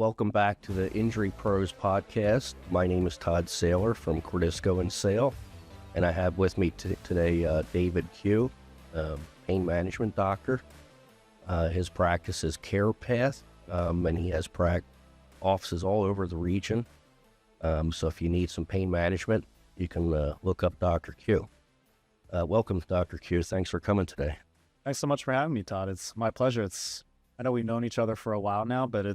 welcome back to the Injury Pros podcast. My name is Todd Saile from Cordisco and Saile, and I have with me today David Q, pain management doctor. His practice is CarePath, and he has offices all over the region. So if you need some pain management, you can look up Dr. Q. Welcome, Dr. Q. Thanks for coming today. Thanks so much for having me, Todd. It's my pleasure. I know we've known each other for a while now, but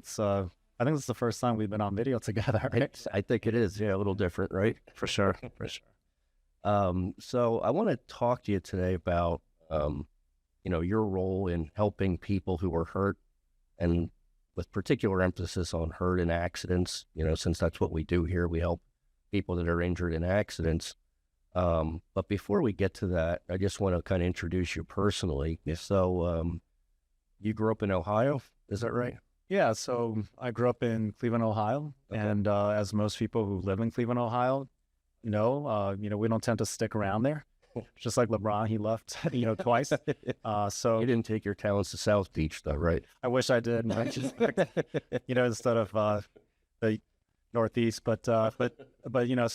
I think it's the first time we've been on video together, right? I think it is. Yeah, a little different, right? For sure. For sure. So I want to talk to you today about, your role in helping people who are hurt, and with particular emphasis on hurt in accidents, since that's what we do here. We help people that are injured in accidents. But before we get to that, I just want to kind of introduce you personally. So you grew up in Ohio, is that right? Yeah, so I grew up in Cleveland, Ohio, okay. And as most people who live in Cleveland, Ohio, we don't tend to stick around there. Just like LeBron, he left, twice. So you didn't take your talents to South Beach, though, right? I wish I did. Instead of the Northeast, but so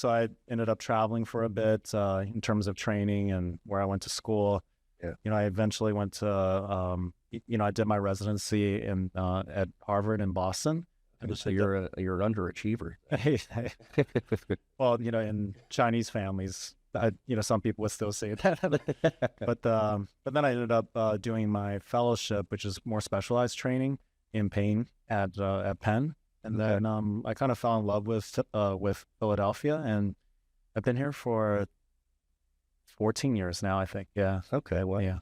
I ended up traveling for a bit in terms of training and where I went to school. Yeah. I eventually went to, I did my residency at Harvard in Boston. So you're an underachiever. Well, in Chinese families, some people would still say that. but then I ended up doing my fellowship, which is more specialized training in pain at Penn. And then I kind of fell in love with Philadelphia, and I've been here for 14 years now, I think. Yeah. Okay. Well, yeah.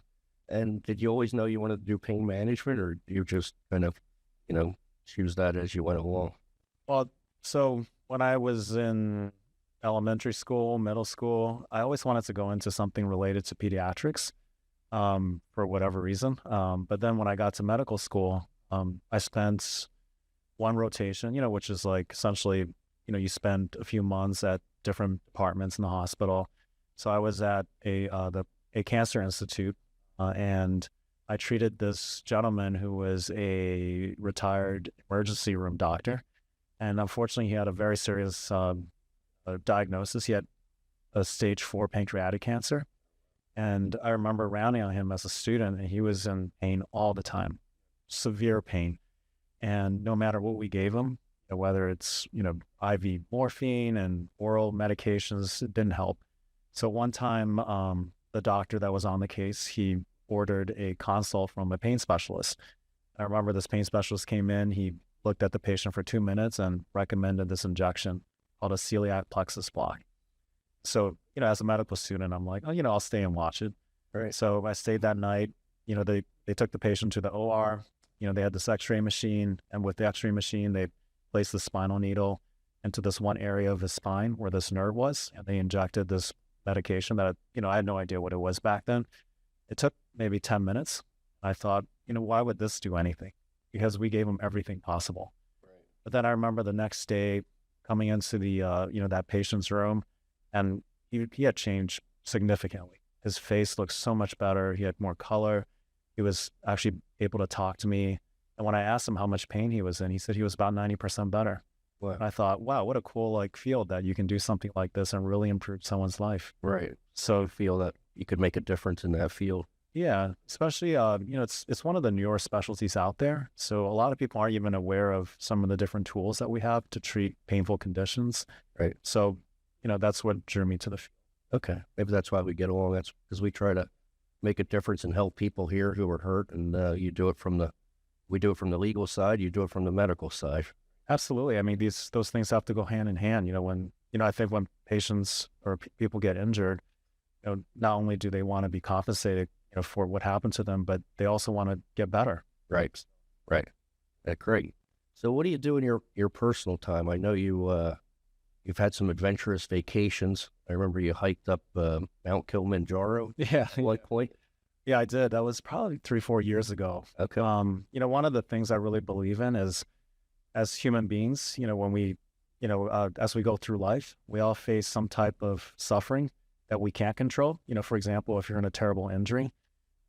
And did you always know you wanted to do pain management, or you just kind of, choose that as you went along? Well, so when I was in elementary school, middle school, I always wanted to go into something related to pediatrics for whatever reason. But then when I got to medical school, I spent one rotation, which is like essentially, you spend a few months at different departments in the hospital. So I was at a cancer institute, and I treated this gentleman who was a retired emergency room doctor. And unfortunately, he had a very serious diagnosis. He had a stage 4 pancreatic cancer. And I remember rounding on him as a student, and he was in pain all the time, severe pain. And no matter what we gave him, whether it's, IV morphine and oral medications, it didn't help. So one time, the doctor that was on the case, he ordered a consult from a pain specialist. I remember this pain specialist came in, he looked at the patient for 2 minutes and recommended this injection called a celiac plexus block. So, as a medical student, I'm like, I'll stay and watch it. Right. So I stayed that night. They took the patient to the OR. They had this x-ray machine, and with the x-ray machine, they placed the spinal needle into this one area of his spine where this nerve was, and they injected this medication that, I had no idea what it was back then. It took maybe 10 minutes. I thought, why would this do anything? Because we gave him everything possible. Right. But then I remember the next day coming into the, that patient's room, and he had changed significantly. His face looked so much better. He had more color. He was actually able to talk to me. And when I asked him how much pain he was in, he said he was about 90% better. Wow. And I thought, wow, what a cool field that you can do something like this and really improve someone's life. Right. So feel that you could make a difference in that field. Yeah, especially, it's one of the newer specialties out there. So a lot of people aren't even aware of some of the different tools that we have to treat painful conditions. Right. So, that's what drew me to the field. Okay. Maybe that's why we get along. That's because we try to make a difference and help people here who are hurt. And we do it from the legal side. You do it from the medical side. Absolutely. I mean, those things have to go hand in hand. I think when patients or people get injured, not only do they want to be compensated, for what happened to them, but they also want to get better. Right. Right. Great. So what do you do in your personal time? I know you've had some adventurous vacations. I remember you hiked up Mount Kilimanjaro. Yeah. At one point. Yeah, I did. That was probably 3-4 years ago. Okay. One of the things I really believe in is, as human beings, when we, as we go through life, we all face some type of suffering that we can't control. For example, if you're in a terrible injury,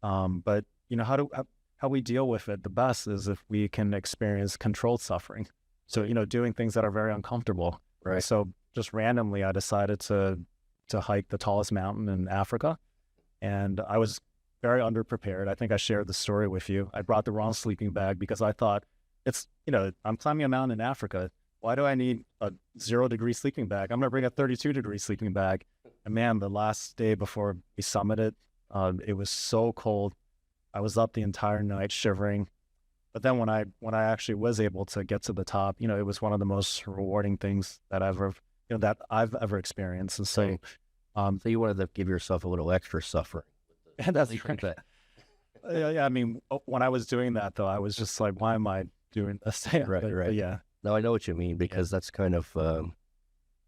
but how we deal with it the best is if we can experience controlled suffering. So, doing things that are very uncomfortable. Right. So just randomly, I decided to hike the tallest mountain in Africa. And I was very underprepared. I think I shared the story with you. I brought the wrong sleeping bag because I thought I'm climbing a mountain in Africa. Why do I need a 0-degree sleeping bag? I'm going to bring a 32-degree sleeping bag. And man, the last day before we summited, it was so cold. I was up the entire night shivering. But then when I actually was able to get to the top, it was one of the most rewarding things that I've ever experienced. And so, so you wanted to give yourself a little extra suffering. And that's right. Yeah. I mean, when I was doing that though, I was just like, why am I doing this? Right. But yeah. No, I know what you mean, because that's kind of,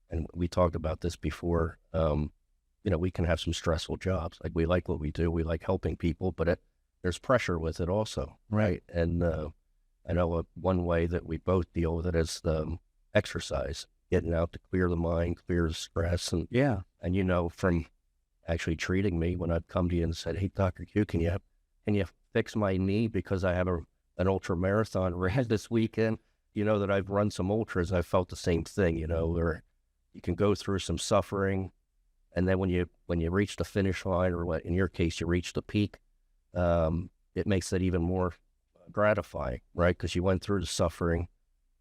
and we talked about this before, we can have some stressful jobs. Like, we like what we do. We like helping people, but there's pressure with it also. Right. And I know one way that we both deal with it is the exercise, getting out to clear the mind, clear the stress. And from actually treating me, when I've come to you and said, hey, Dr. Q, can you fix my knee because I have an ultramarathon race this weekend? That I've run some ultras. I've felt the same thing, where you can go through some suffering, and then when you reach the finish line, or in your case, you reach the peak, it makes it even more gratifying, right? Because you went through the suffering,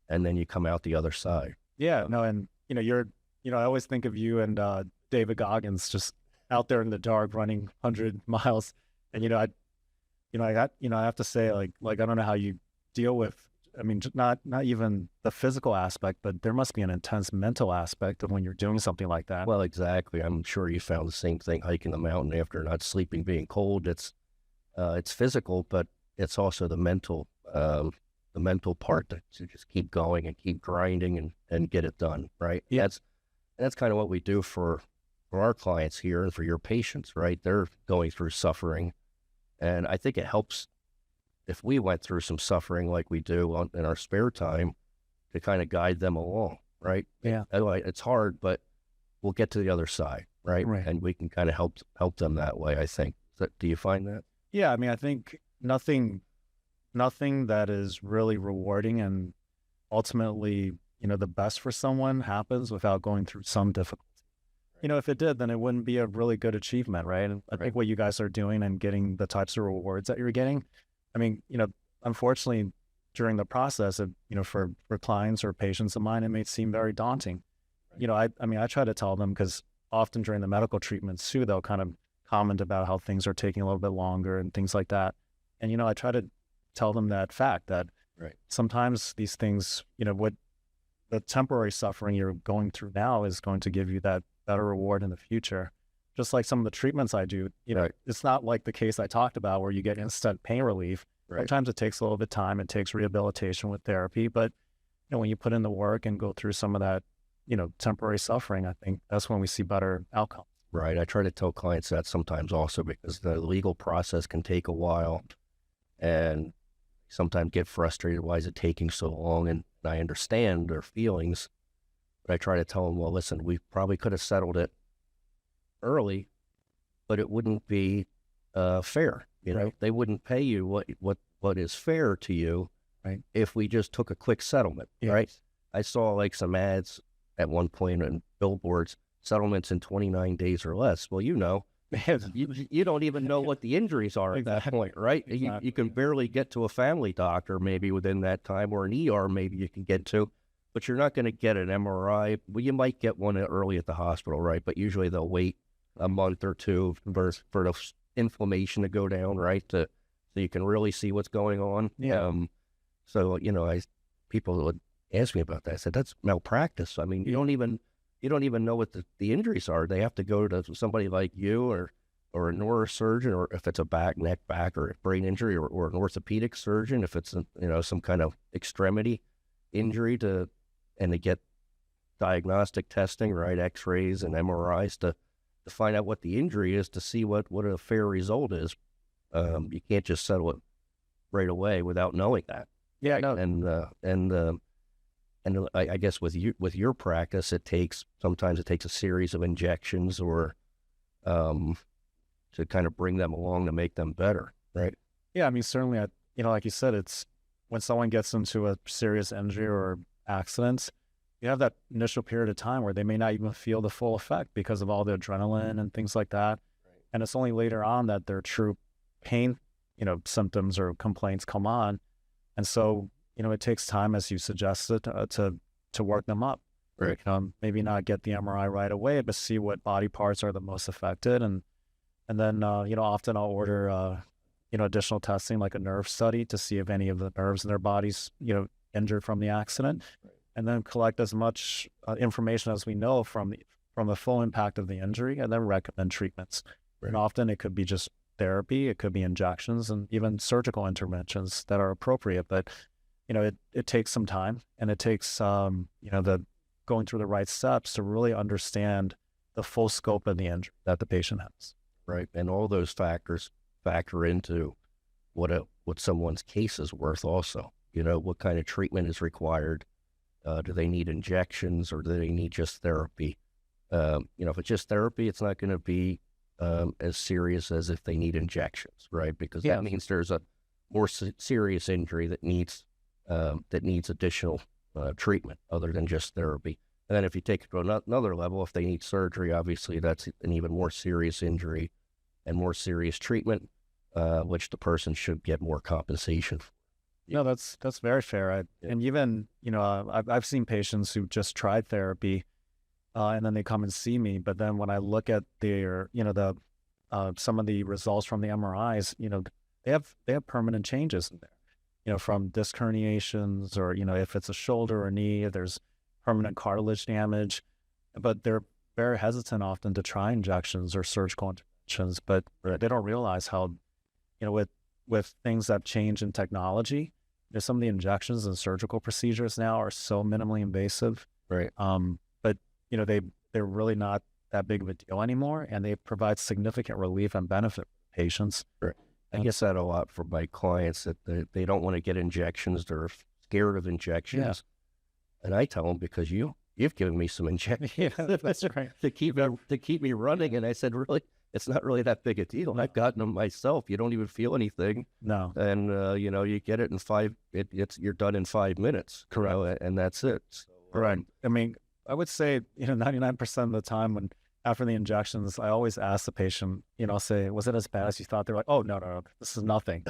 and then you come out the other side. Yeah, no, and I always think of you and David Goggins just out there in the dark running 100 miles, and I have to say, like I don't know how you deal with. I mean, not even the physical aspect, but there must be an intense mental aspect of when you're doing something like that. Well, exactly. I'm sure you found the same thing hiking the mountain after not sleeping, being cold. It's physical, but it's also the mental part to just keep going and keep grinding and get it done, right? Yeah. That's kind of what we do for our clients here and for your patients, right? They're going through suffering, and I think it helps if we went through some suffering like we do in our spare time to kind of guide them along, right? Yeah. It's hard, but we'll get to the other side, right? Right. And we can kind of help them that way, I think. Do you find that? Yeah, I mean, I think nothing that is really rewarding and ultimately, the best for someone happens without going through some difficulty. If it did, then it wouldn't be a really good achievement, right? And I think what you guys are doing and getting the types of rewards that you're getting, I mean, unfortunately, during the process of, for clients or patients of mine, it may seem very daunting. Right. I try to tell them, because often during the medical treatments too, they'll kind of comment about how things are taking a little bit longer and things like that. And, I try to tell them that fact that sometimes these things, what the temporary suffering you're going through now is going to give you that better reward in the future. Just like some of the treatments I do, it's not like the case I talked about where you get instant pain relief. Right. Sometimes it takes a little bit of time. It takes rehabilitation with therapy. But, when you put in the work and go through some of that, temporary suffering, I think that's when we see better outcomes. Right. I try to tell clients that sometimes also, because the legal process can take a while, and sometimes get frustrated. Why is it taking so long? And I understand their feelings, but I try to tell them, well, listen, we probably could have settled it early, but it wouldn't be fair. Right. They wouldn't pay you what is fair to you, right, if we just took a quick settlement. Yes. Right. I saw like some ads at one point in billboards, settlements in 29 days or less. Well, you don't even know what the injuries are at that point, right? Exactly. You can barely get to a family doctor maybe within that time, or an ER maybe you can get to, but you're not going to get an MRI. Well, you might get one early at the hospital, right? But usually they'll wait a month or two for the inflammation to go down, right? So you can really see what's going on. Yeah. People would ask me about that. I said, that's malpractice. I mean, you don't even know what the injuries are. They have to go to somebody like you or a neurosurgeon, or if it's a neck, back, or a brain injury, or an orthopedic surgeon, if it's some kind of extremity injury, to get diagnostic testing, right? X-rays and MRIs to find out what the injury is, to see what a fair result is. You can't just settle it right away without knowing that. Yeah, no. And I guess with your practice, sometimes it takes a series of injections or to kind of bring them along to make them better, right? Yeah, I mean, certainly, like you said, it's when someone gets into a serious injury or accidents, you have that initial period of time where they may not even feel the full effect because of all the adrenaline and things like that. Right. And it's only later on that their true pain, symptoms or complaints come on. And so, it takes time, as you suggested, to work them up. Right. Maybe not get the MRI right away, but see what body parts are the most affected. And then, often I'll order, additional testing like a nerve study to see if any of the nerves in their bodies, injured from the accident. Right. And then collect as much information as we know from the full impact of the injury, and then recommend treatments. Right. And often it could be just therapy, it could be injections, and even surgical interventions that are appropriate. But it takes some time, and it takes the going through the right steps to really understand the full scope of the injury that the patient has. Right, and all those factors factor into what someone's case is worth. Also, what kind of treatment is required. Do they need injections, or do they need just therapy? If it's just therapy, it's not going to be as serious as if they need injections, right? Because that means there's a more serious injury that needs additional treatment other than just therapy. And then if you take it to another level, if they need surgery, obviously that's an even more serious injury and more serious treatment, which the person should get more compensation for. No, that's very fair. And even, I've seen patients who just tried therapy, and then they come and see me. But then when I look at their, some of the results from the MRIs, they have permanent changes in there, from disc herniations, or, if it's a shoulder or knee, there's permanent cartilage damage. But they're very hesitant often to try injections or surgical interventions. But they don't realize how, with things that change in technology, some of the injections and surgical procedures now are so minimally invasive. Right. But they're really not that big of a deal anymore, and they provide significant relief and benefit for patients. Right. I get that a lot from my clients, that they don't want to get injections. They're scared of injections. Yeah. And I tell them, because you've given me some injections. Yeah, that's right. to keep me running. And I said, really, it's not really that big a deal. I've gotten them myself. You don't even feel anything. No. And, you get it in you're done in 5 minutes. Correct. And that's it. So, right. I mean, I would say, 99% of the time after the injections, I always ask the patient, I'll say, was it as bad as you thought? They're like, oh, no, this is nothing.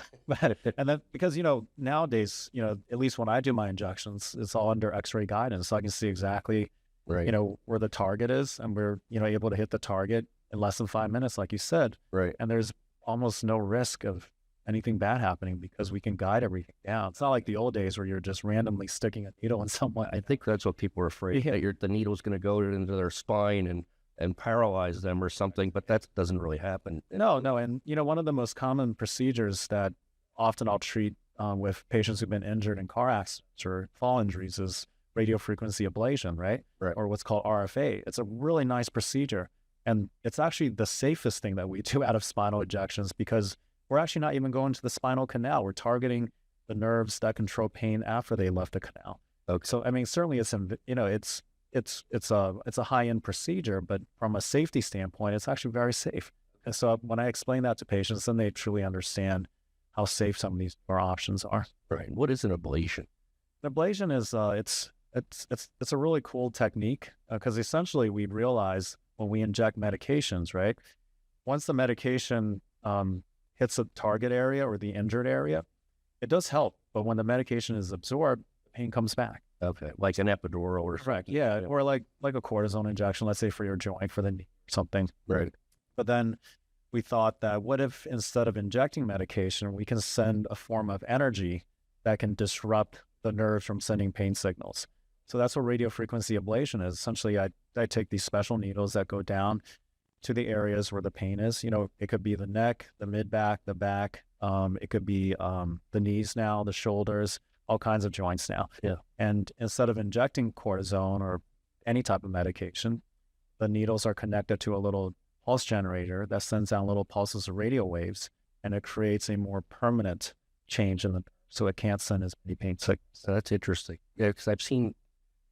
And then, because, nowadays, at least when I do my injections, it's all under x-ray guidance. So I can see exactly, right. Where the target is, and we're, able to hit the target in less than 5 minutes, like you said. Right. And there's almost no risk of anything bad happening because we can guide everything down. It's not like the old days where you're just randomly sticking a needle in someone. I think that's what people are afraid, that the needle's going to go into their spine and paralyze them or something, but that doesn't really happen. No. And, one of the most common procedures that often I'll treat with patients who've been injured in car accidents or fall injuries is radiofrequency ablation, right? Right. Or what's called RFA. It's a really nice procedure. And it's actually the safest thing that we do out of spinal injections, because we're actually not even going to the spinal canal. We're targeting the nerves that control pain after they left the canal. Okay. So, I mean, certainly it's a high-end procedure, but from a safety standpoint, it's actually very safe. And so when I explain that to patients, then they truly understand how safe some of these options are. Right. What is an ablation? An ablation is it's a really cool technique, because essentially we realize when we inject medications, right? Once the medication hits a target area or the injured area, it does help. But when the medication is absorbed, the pain comes back. Okay, like an epidural or correct, yeah, or like a cortisone injection, let's say for your joint, for the knee or something. Right. But then we thought that what if instead of injecting medication, we can send a form of energy that can disrupt the nerves from sending pain signals. So that's what radiofrequency ablation is. Essentially, I take these special needles that go down to the areas where the pain is. It could be the neck, the mid-back, the back. It could be the knees now, the shoulders, all kinds of joints now. Yeah. And instead of injecting cortisone or any type of medication, the needles are connected to a little pulse generator that sends out little pulses of radio waves, and it creates a more permanent change in the nerve, so it can't send as many pain signals. So that's interesting. Yeah, because I've seen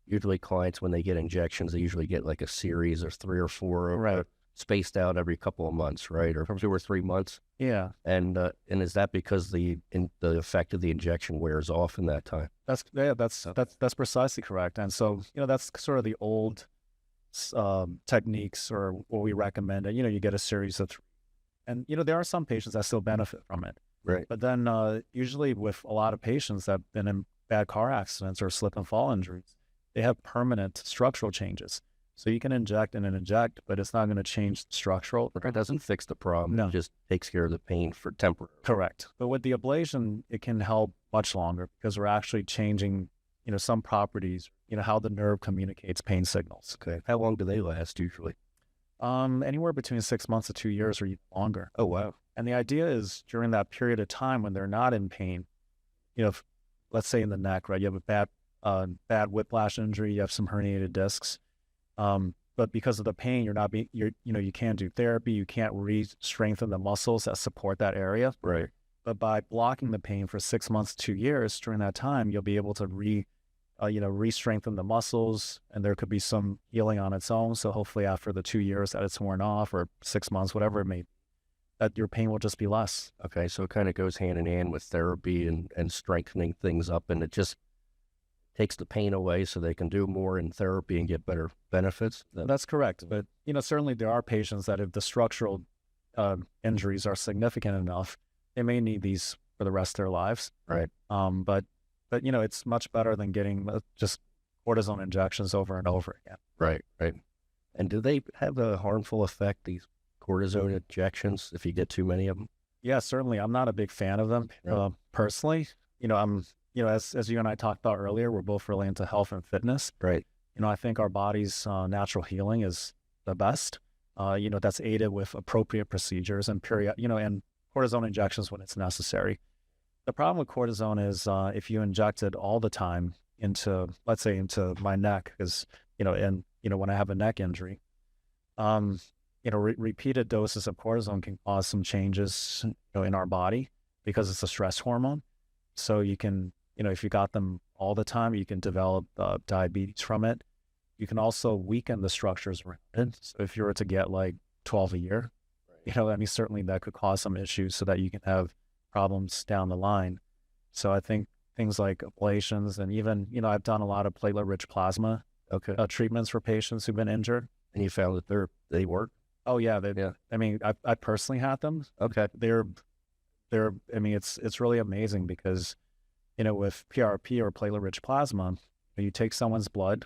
usually clients, when they get injections, they usually get like a series of 3 or 4 of spaced out every couple of months, right, or 2 or 3 months. Yeah, And is that because the effect of the injection wears off in that time? that's precisely correct. And so that's sort of the old techniques or what we recommend. And you get a series of, and there are some patients that still benefit from it. Right. But then usually with a lot of patients that have been in bad car accidents or slip and fall injuries, they have permanent structural changes. So you can inject and inject, but it's not going to change the structural. It doesn't fix the problem. No. It just takes care of the pain for temporary. Correct. But with the ablation, it can help much longer because we're actually changing, some properties, how the nerve communicates pain signals. Okay. How long do they last usually? Anywhere between 6 months to 2 years or even longer. Oh, wow. And the idea is during that period of time when they're not in pain, if, let's say in the neck, right, you have a bad whiplash injury, you have some herniated discs, but because of the pain, you can't do therapy, you can't re-strengthen the muscles that support that area. Right. But by blocking the pain for 6 months, 2 years, during that time, you'll be able to re-strengthen the muscles, and there could be some healing on its own. So hopefully after the 2 years that it's worn off, or 6 months, whatever it may be, that your pain will just be less. Okay, so it kind of goes hand in hand with therapy and strengthening things up, and it just takes the pain away so they can do more in therapy and get better benefits. That's correct. But, certainly there are patients that if the structural injuries are significant enough, they may need these for the rest of their lives. Right. But it's much better than getting just cortisone injections over and over again. Right, right. And do they have a harmful effect, these cortisone injections, if you get too many of them? Yeah, certainly. I'm not a big fan of them personally. As you and I talked about earlier, we're both really into health and fitness. Right. I think our body's natural healing is the best. That's aided with appropriate procedures and and cortisone injections when it's necessary. The problem with cortisone is if you inject it all the time into, let's say, into my neck, because when I have a neck injury, repeated doses of cortisone can cause some changes in our body because it's a stress hormone. So you can, if you got them all the time, you can develop diabetes from it. You can also weaken the structures around it. So if you were to get like 12 a year, certainly that could cause some issues so that you can have problems down the line. So I think things like ablations, and even, I've done a lot of platelet-rich plasma treatments for patients who've been injured. And you found that they work? Oh yeah. I personally had them. Okay. It's really amazing because, with PRP or platelet-rich plasma, you take someone's blood,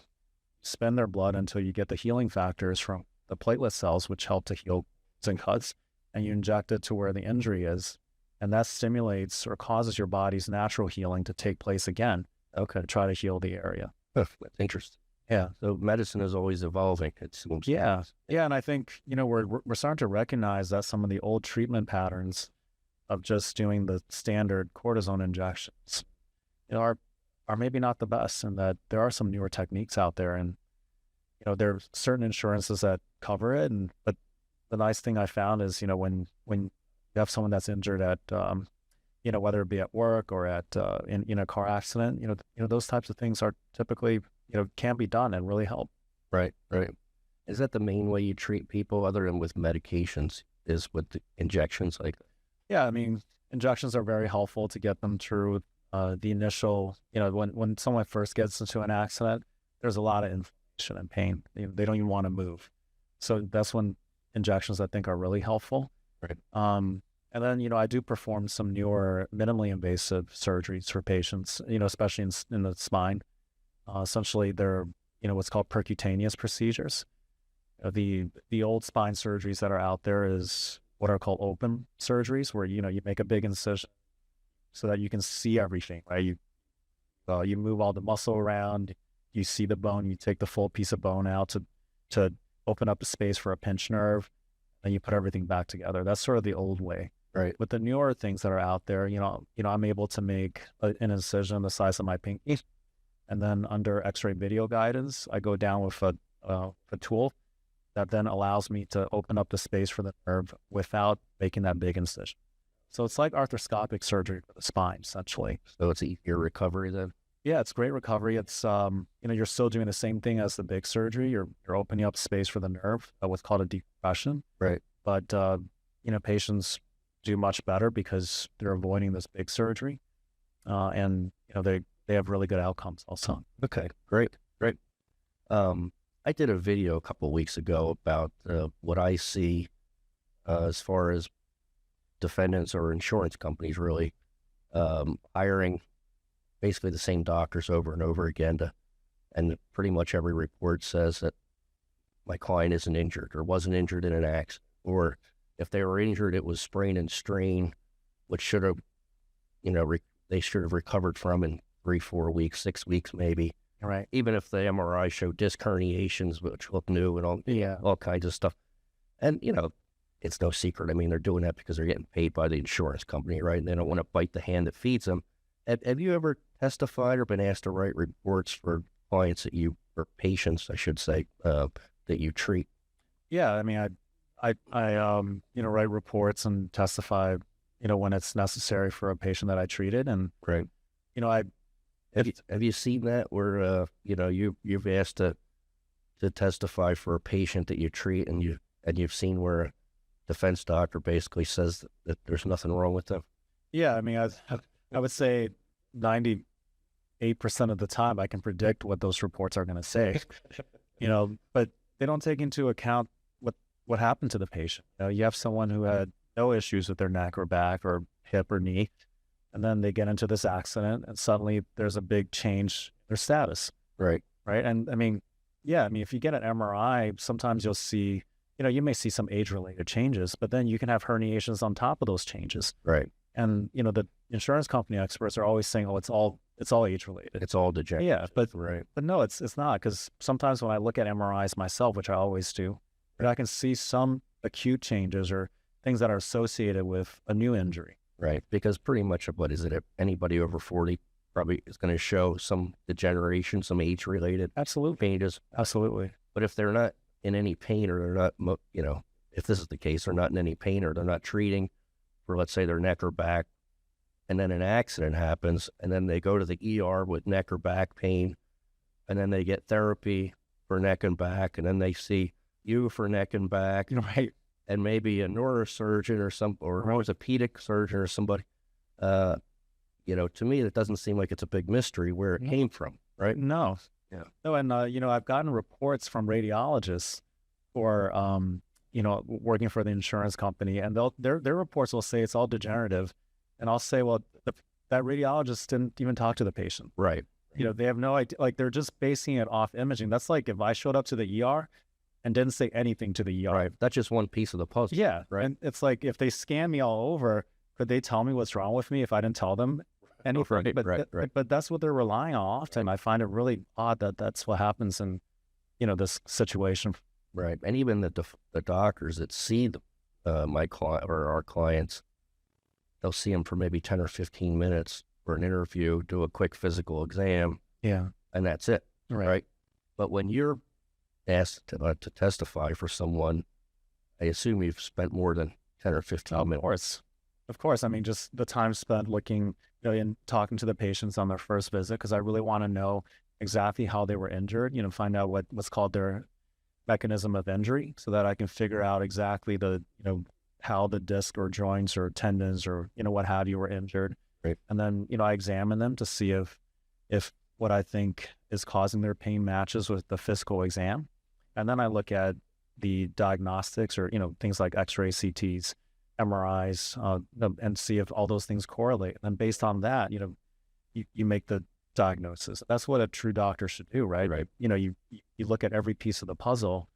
spin their blood until you get the healing factors from the platelet cells, which help to heal and cuts, and you inject it to where the injury is. And that stimulates or causes your body's natural healing to take place again. To try to heal the area. That's interesting. Yeah. So medicine is always evolving, it seems. Yeah. Yeah. And I think, we're starting to recognize that some of the old treatment patterns of just doing the standard cortisone injections, are maybe not the best, and that there are some newer techniques out there, and, there are certain insurances that cover it. But the nice thing I found is, when you have someone that's injured at, whether it be at work or at, in a car accident, those types of things are typically, can be done and really help. Right, right. Is that the main way you treat people other than with medications, is with the injections like that? Yeah, injections are very helpful to get them through the initial, when someone first gets into an accident, there's a lot of inflammation and pain. They don't even want to move. So that's when injections, I think, are really helpful. Right. And then, I do perform some newer minimally invasive surgeries for patients, especially in the spine. Essentially, they're, what's called percutaneous procedures. The old spine surgeries that are out there is what are called open surgeries, where, you make a big incision so that you can see everything, right? You move all the muscle around, you see the bone, you take the full piece of bone out to open up a space for a pinch nerve, and you put everything back together. That's sort of the old way. Right. With the newer things that are out there, I'm able to make an incision the size of my pinky, and then under X-ray video guidance, I go down with a tool that then allows me to open up the space for the nerve without making that big incision. So it's like arthroscopic surgery for the spine, essentially. So it's easier recovery then? Yeah, it's great recovery. It's you're still doing the same thing as the big surgery. You're opening up space for the nerve, what's called a decompression. Right. But patients do much better because they're avoiding this big surgery, and they have really good outcomes also. Okay, great. I did a video a couple of weeks ago about what I see as far as defendants or insurance companies really hiring basically the same doctors over and over again and pretty much every report says that my client isn't injured or wasn't injured in an accident, or if they were injured, it was sprain and strain, which should have, they should have recovered from in 3-4 weeks, 6 weeks maybe. Right. Even if the MRI showed disc herniations, which look new and all kinds of stuff. And, it's no secret. I mean, they're doing that because they're getting paid by the insurance company, right? And they don't want to bite the hand that feeds them. Have you ever testified or been asked to write reports for clients or patients, I should say, that you treat? Yeah. I mean, I write reports and testify, when it's necessary for a patient that I treated. And, right. Have you seen that where, you've asked to testify for a patient that you treat and you've seen where a defense doctor basically says that there's nothing wrong with them? Yeah. I mean, I would say 98% of the time I can predict what those reports are going to say, but they don't take into account what happened to the patient. You have someone who had no issues with their neck or back or hip or knee, and then they get into this accident and suddenly there's a big change in their status. Right. Right. And I mean, if you get an MRI, sometimes you'll see, you may see some age-related changes, but then you can have herniations on top of those changes. Right. And, the insurance company experts are always saying, oh, it's all age-related. It's all degenerative. Yeah, but right. But no, it's not, because sometimes when I look at MRIs myself, which I always do, I can see some acute changes or things that are associated with a new injury. Right, because pretty much of anybody over 40 probably is going to show some degeneration, some age-related changes. Absolutely. But if they're not in any pain, or they're not, if this is the case, they're not in any pain, or they're not treating for, let's say, their neck or back, and then an accident happens, and then they go to the ER with neck or back pain, and then they get therapy for neck and back, and then they see you for neck and back, right, and maybe a neurosurgeon or an orthopedic surgeon or somebody. To me, it doesn't seem like it's a big mystery where it came from, right? No. Yeah. No, and I've gotten reports from radiologists for working for the insurance company, and their reports will say it's all degenerative, and I'll say, well, that radiologist didn't even talk to the patient. Right. They have no idea. Like, they're just basing it off imaging. That's like if I showed up to the ER and didn't say anything to the ER. Right. That's just one piece of the puzzle. Yeah. Right. And it's like, if they scan me all over, could they tell me what's wrong with me if I didn't tell them anything? Right. But that's what they're relying on often. I find it really odd that that's what happens in, this situation. Right. And even the doctors that see my client or our clients, they'll see them for maybe 10 or 15 minutes for an interview, do a quick physical exam. Yeah. And that's it. Right. But when you're asked to testify for someone, I assume you've spent more than 10 or 15 minutes. Of course. I mean, just the time spent looking, and talking to the patients on their first visit, because I really want to know exactly how they were injured, find out what's called their mechanism of injury, so that I can figure out exactly how the disc or joints or tendons or, what have you were injured. Right. And then, I examine them to see if what I think is causing their pain matches with the physical exam. And then I look at the diagnostics, or, things like X-ray, CTs, MRIs, and see if all those things correlate. And then based on that, you make the diagnosis. That's what a true doctor should do, right? Right. You look at every piece of the puzzle,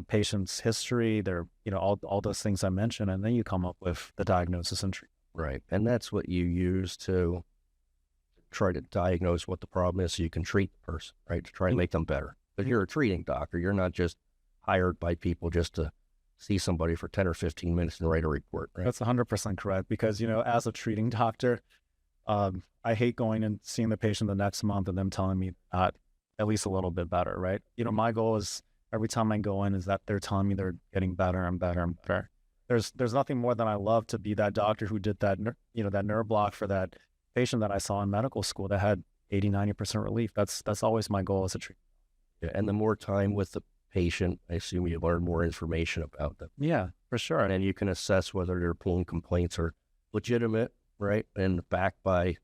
patient's history, their, all those things I mentioned, and then you come up with the diagnosis and treatment. Right. And that's what you use to try to diagnose what the problem is, so you can treat the person, right? To try to make them better. But you're a treating doctor. You're not just hired by people just to see somebody for 10 or 15 minutes and write a report, right? That's 100% correct. Because, as a treating doctor, I hate going and seeing the patient the next month and them telling me not at least a little bit better, right? My goal is every time I go in is that they're telling me they're getting better and better and better. There's nothing more than I love to be that doctor who did that, that nerve block for that patient that I saw in medical school that had, 80, 90% relief. That's always my goal as a treatment. Yeah, and the more time with the patient, I assume you learn more information about them. Yeah, for sure. And then you can assess whether their pain complaints are legitimate, right? And backed by,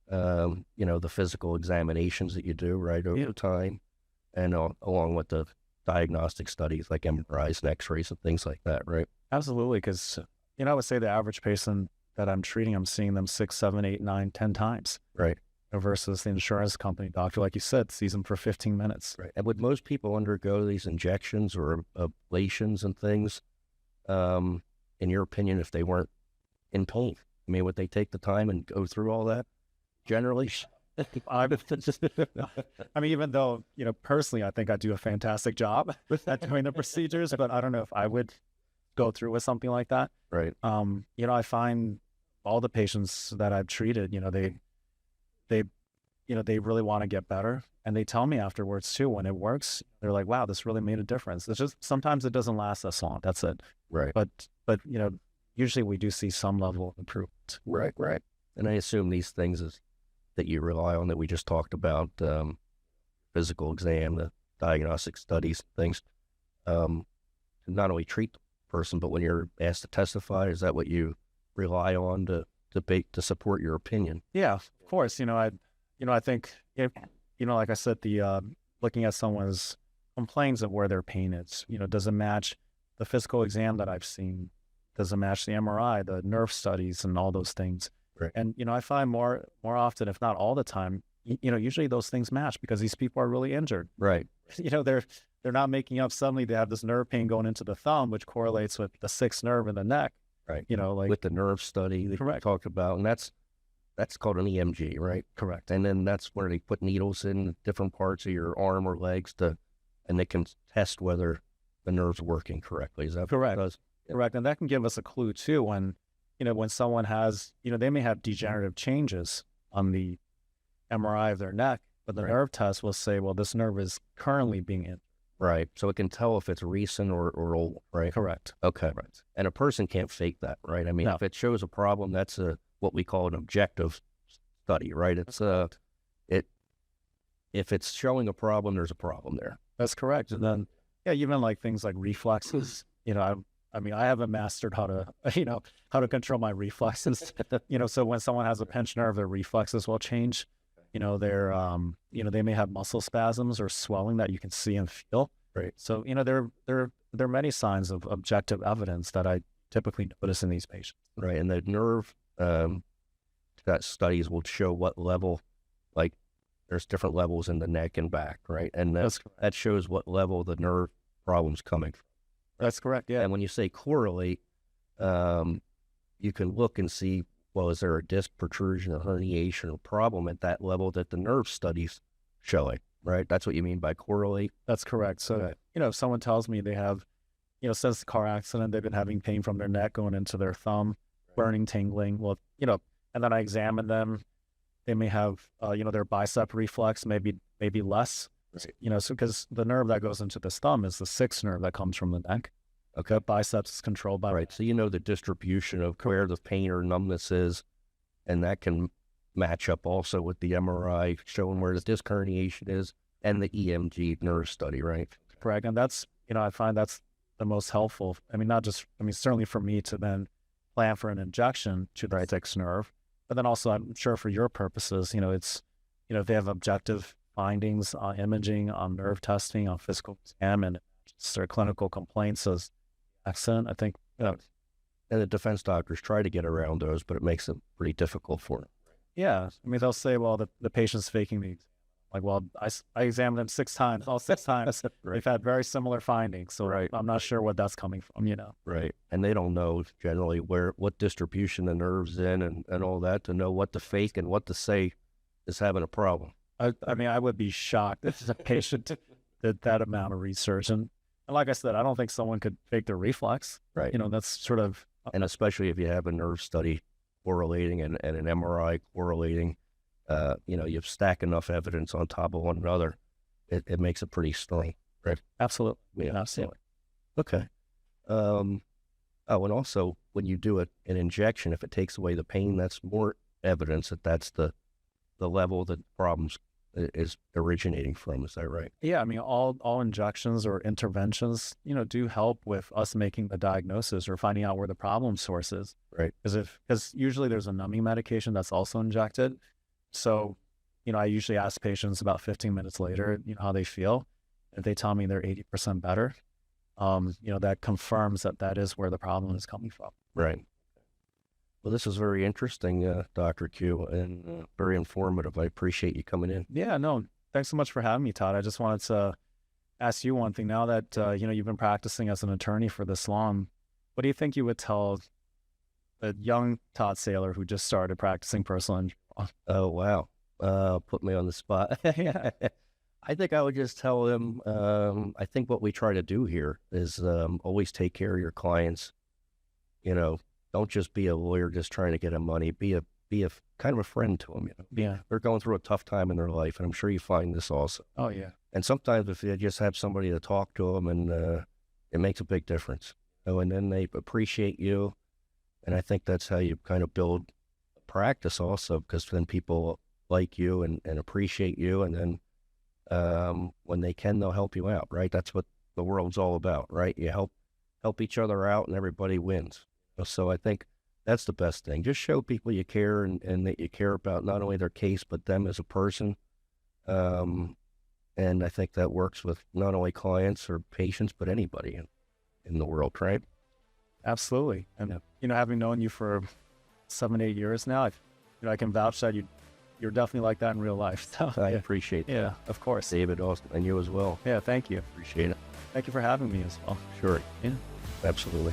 the physical examinations that you do, right, over time. And along with the diagnostic studies like MRIs and X-rays and things like that, right? Absolutely. Because, I would say the average patient that I'm treating, I'm seeing them 6, 7, 8, 9, 10 times. Right. Versus the insurance company doctor, like you said, sees them for 15 minutes. Right. And would most people undergo these injections or ablations and things, in your opinion, if they weren't in pain? I mean, would they take the time and go through all that generally? I mean, even though, personally, I think I do a fantastic job at doing the procedures, but I don't know if I would go through with something like that. Right. I find all the patients that I've treated, they really want to get better. And they tell me afterwards too, when it works, they're like, wow, this really made a difference. It's just, sometimes it doesn't last this long. That's it. Right. But, usually we do see some level of improvement. Right. And I assume these things that you rely on that we just talked about, physical exam, the diagnostic studies, things, not only treat the person, but when you're asked to testify, is that what you rely on to debate, to support your opinion? Yeah, of course. I think, like I said, the looking at someone's complaints of where their pain is, does it match the physical exam that I've seen? Does it match the MRI, the nerve studies, and all those things? Right. And, I find more often, if not all the time, usually those things match because these people are really injured. Right. They're not making up suddenly they have this nerve pain going into the thumb, which correlates with the sixth nerve in the neck. Right. Like with the nerve study that you talked about. And that's called an EMG, right? Correct. And then that's where they put needles in different parts of your arm or legs and they can test whether the nerve's working correctly. Is that correct? What it does? Correct. And that can give us a clue too when someone has, they may have degenerative changes on the MRI of their neck, but the nerve test will say, well, this nerve is currently being injured. Right. So it can tell if it's recent or old, right? Correct. Okay. Right. And a person can't fake that, right? I mean, if it shows a problem, that's what we call an objective study, right? It's if it's showing a problem, there's a problem there. That's correct. And then, even like things like reflexes, I haven't mastered how to control my reflexes, so when someone has a pinched nerve, their reflexes will change. They may have muscle spasms or swelling that you can see and feel. Right. So, there are many signs of objective evidence that I typically notice in these patients. Right. And the nerve that studies will show what level, like there's different levels in the neck and back, right? And that shows what level the nerve problem's coming from. That's correct. Yeah. And when you say correlate, you can look and see, well, is there a disc protrusion or herniation or problem at that level that the nerve study's showing, right? That's what you mean by correlate? That's correct. So, if someone tells me they have, since the car accident, they've been having pain from their neck going into their thumb, burning, tingling, well, and then I examine them, they may have, their bicep reflex, maybe less, right. So because the nerve that goes into this thumb is the sixth nerve that comes from the neck. Okay. Biceps is controlled by. Right. So the distribution of where the pain or numbness is, and that can match up also with the MRI showing where the disc herniation is and the EMG nerve study, right? Correct. And that's, I find that's the most helpful. Certainly for me to then plan for an injection to the sixth nerve, but then also I'm sure for your purposes, it's, if they have objective findings on imaging, on nerve testing, on physical exam, and their clinical complaints as accident, I think. And the defense doctors try to get around those, but it makes it pretty difficult for them. Yeah. They'll say, well, the patient's faking the exam. Like, well, I examined them 6 times, all 6 times. Right. They've had very similar findings. So I'm not sure what that's coming from, Right. And they don't know generally what distribution the nerve's in and all that to know what to fake and what to say is having a problem. I would be shocked if a patient did that amount of research. And like I said, I don't think someone could fake their reflex. Right. That's sort of. And especially if you have a nerve study correlating and an MRI correlating, you stack enough evidence on top of one another, it makes it pretty strong. Right. Absolutely. Yeah. Absolutely. Okay. And also when you do an injection, if it takes away the pain, that's more evidence that that's the the level that problems is originating from. Is that right? Yeah, I mean, all injections or interventions, do help with us making the diagnosis or finding out where the problem source is. Right. Because usually there's a numbing medication that's also injected. So, I usually ask patients about 15 minutes later, how they feel. If they tell me they're 80% better, that confirms that is where the problem is coming from. Right. Well, this is very interesting, Dr. Q, and very informative. I appreciate you coming in. Yeah, no, thanks so much for having me, Todd. I just wanted to ask you one thing. Now that, you've been practicing as an attorney for this long, what do you think you would tell a young Todd Saile who just started practicing personal injury law? Oh, wow. Put me on the spot. I think I would just tell him, I think what we try to do here is always take care of your clients. Don't just be a lawyer just trying to get them money. Be a kind of a friend to them. Yeah. They're going through a tough time in their life, and I'm sure you find this also. Oh, yeah. And sometimes if you just have somebody to talk to them, and it makes a big difference. And then they appreciate you, and I think that's how you kind of build practice also, because then people like you and appreciate you, and then when they can, they'll help you out, right? That's what the world's all about, right? You help each other out, and everybody wins. So I think that's the best thing. Just show people you care, and that you care about not only their case, but them as a person. And I think that works with not only clients or patients, but anybody in the world, right? Absolutely. And, having known you for 7-8 years now, I can vouch that you're definitely like that in real life. So, I appreciate that. Yeah, of course. David, Austin, and you as well. Yeah, thank you. Appreciate it. Thank you for having me as well. Sure. Yeah. Absolutely.